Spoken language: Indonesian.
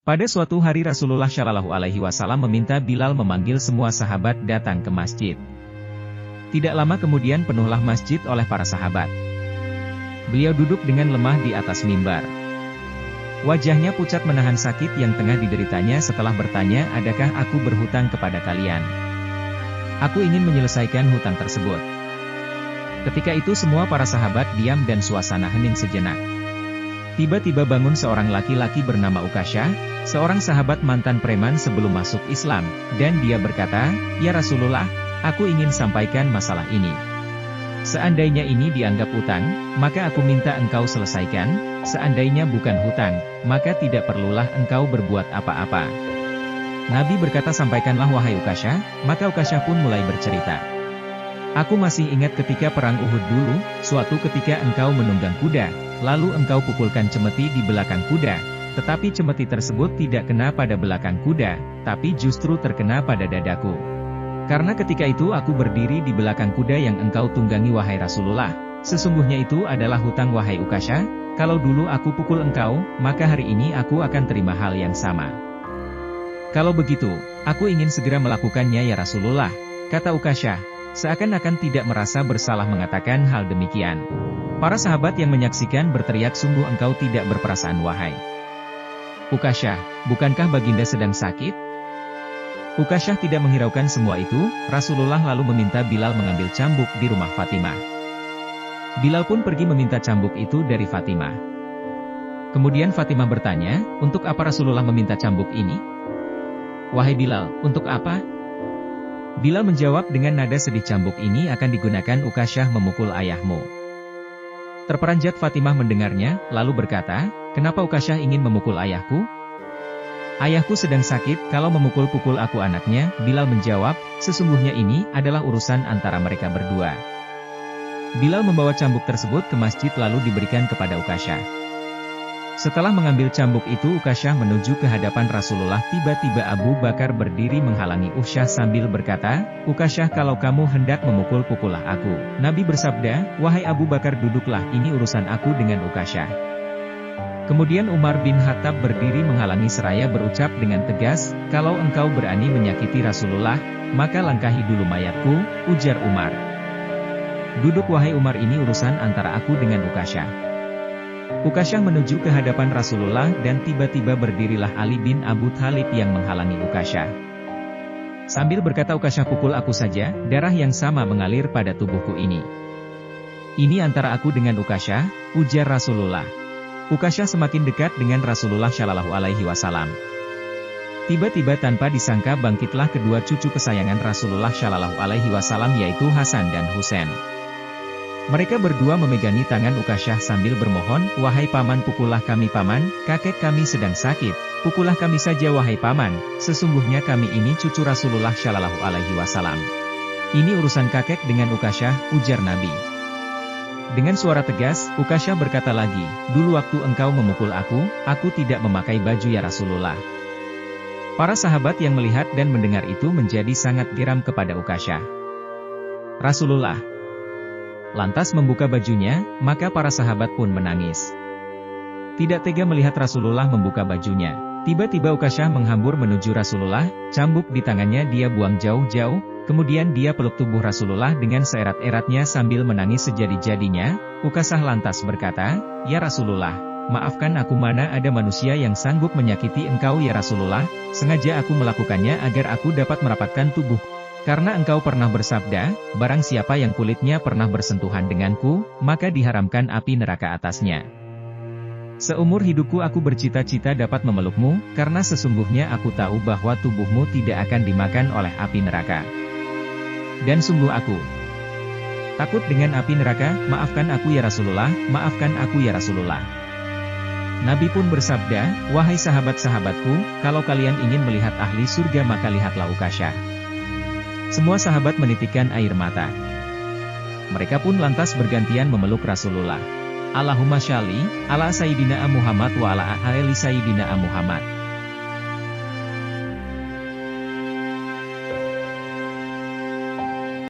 Pada suatu hari Rasulullah Shallallahu Alaihi Wasallam meminta Bilal memanggil semua sahabat datang ke masjid. Tidak lama kemudian penuhlah masjid oleh para sahabat. Beliau duduk dengan lemah di atas mimbar. Wajahnya pucat menahan sakit yang tengah dideritanya setelah bertanya, adakah aku berhutang kepada kalian? Aku ingin menyelesaikan hutang tersebut. Ketika itu semua para sahabat diam dan suasana hening sejenak. Tiba-tiba bangun seorang laki-laki bernama Ukasyah, seorang sahabat mantan preman sebelum masuk Islam, dan dia berkata, "Ya Rasulullah, aku ingin sampaikan masalah ini. Seandainya ini dianggap hutang, maka aku minta engkau selesaikan, seandainya bukan hutang, maka tidak perlulah engkau berbuat apa-apa." Nabi berkata, "Sampaikanlah wahai Ukasyah," maka Ukasyah pun mulai bercerita. "Aku masih ingat ketika perang Uhud dulu, suatu ketika engkau menunggang kuda, lalu engkau pukulkan cemeti di belakang kuda, tetapi cemeti tersebut tidak kena pada belakang kuda, tapi justru terkena pada dadaku. Karena ketika itu aku berdiri di belakang kuda yang engkau tunggangi wahai Rasulullah, sesungguhnya itu adalah hutang wahai Ukasyah, kalau dulu aku pukul engkau, maka hari ini aku akan terima hal yang sama. Kalau begitu, aku ingin segera melakukannya ya Rasulullah," kata Ukasyah, seakan-akan tidak merasa bersalah mengatakan hal demikian. Para sahabat yang menyaksikan berteriak, "Sungguh engkau tidak berperasaan wahai Ukasyah, bukankah baginda sedang sakit?" Ukasyah tidak menghiraukan semua itu. Rasulullah lalu meminta Bilal mengambil cambuk di rumah Fatimah. Bilal pun pergi meminta cambuk itu dari Fatimah. Kemudian Fatimah bertanya, "Untuk apa Rasulullah meminta cambuk ini?" "Wahai Bilal, untuk apa?" Bilal menjawab dengan nada sedih, "Cambuk ini akan digunakan Ukasyah memukul ayahmu." Terperanjat Fatimah mendengarnya, lalu berkata, "Kenapa Ukasyah ingin memukul ayahku?" "Ayahku sedang sakit, kalau memukul-pukul aku anaknya," Bilal menjawab, "sesungguhnya ini adalah urusan antara mereka berdua." Bilal membawa cambuk tersebut ke masjid lalu diberikan kepada Ukasyah. Setelah mengambil cambuk itu Ukasyah menuju ke hadapan Rasulullah. Tiba-tiba Abu Bakar berdiri menghalangi Ukasyah sambil berkata, "Ukasyah, kalau kamu hendak memukul, pukullah aku." Nabi bersabda, "Wahai Abu Bakar, duduklah, ini urusan aku dengan Ukasyah." Kemudian Umar bin Khattab berdiri menghalangi seraya berucap dengan tegas, "Kalau engkau berani menyakiti Rasulullah, maka langkahi dulu mayatku," ujar Umar. "Duduk wahai Umar, ini urusan antara aku dengan Ukasyah." Ukasyah menuju ke hadapan Rasulullah dan tiba-tiba berdirilah Ali bin Abu Thalib yang menghalangi Ukasyah. Sambil berkata, "Ukasyah, pukul aku saja, darah yang sama mengalir pada tubuhku ini." "Ini antara aku dengan Ukasyah," ujar Rasulullah. Ukasyah semakin dekat dengan Rasulullah Shallallahu Alaihi Wasallam. Tiba-tiba tanpa disangka bangkitlah kedua cucu kesayangan Rasulullah Shallallahu Alaihi Wasallam, yaitu Hasan dan Husain. Mereka berdua memegangi tangan Ukasyah sambil bermohon, "Wahai paman, pukullah kami paman, kakek kami sedang sakit, pukullah kami saja wahai paman, sesungguhnya kami ini cucu Rasulullah Shallallahu Alaihi Wasallam. Ini urusan kakek dengan Ukasyah," ujar Nabi. Dengan suara tegas, Ukasyah berkata lagi, "Dulu waktu engkau memukul aku tidak memakai baju ya Rasulullah." Para sahabat yang melihat dan mendengar itu menjadi sangat geram kepada Ukasyah. Rasulullah lantas membuka bajunya, maka para sahabat pun menangis. Tidak tega melihat Rasulullah membuka bajunya. Tiba-tiba Ukasyah menghambur menuju Rasulullah, cambuk di tangannya dia buang jauh-jauh, kemudian dia peluk tubuh Rasulullah dengan seerat-eratnya sambil menangis sejadi-jadinya. Ukasyah lantas berkata, "Ya Rasulullah, maafkan aku, mana ada manusia yang sanggup menyakiti engkau ya Rasulullah, sengaja aku melakukannya agar aku dapat merapatkan tubuh. Karena engkau pernah bersabda, barang siapa yang kulitnya pernah bersentuhan denganku, maka diharamkan api neraka atasnya. Seumur hidupku aku bercita-cita dapat memelukmu, karena sesungguhnya aku tahu bahwa tubuhmu tidak akan dimakan oleh api neraka. Dan sungguh aku takut dengan api neraka, maafkan aku ya Rasulullah, maafkan aku ya Rasulullah." Nabi pun bersabda, "Wahai sahabat-sahabatku, kalau kalian ingin melihat ahli surga maka lihatlah Ukasyah." Semua sahabat menitikkan air mata. Mereka pun lantas bergantian memeluk Rasulullah. Allahumma shalli ala Sayyidina Muhammad wa ala ali Sayyidina Muhammad.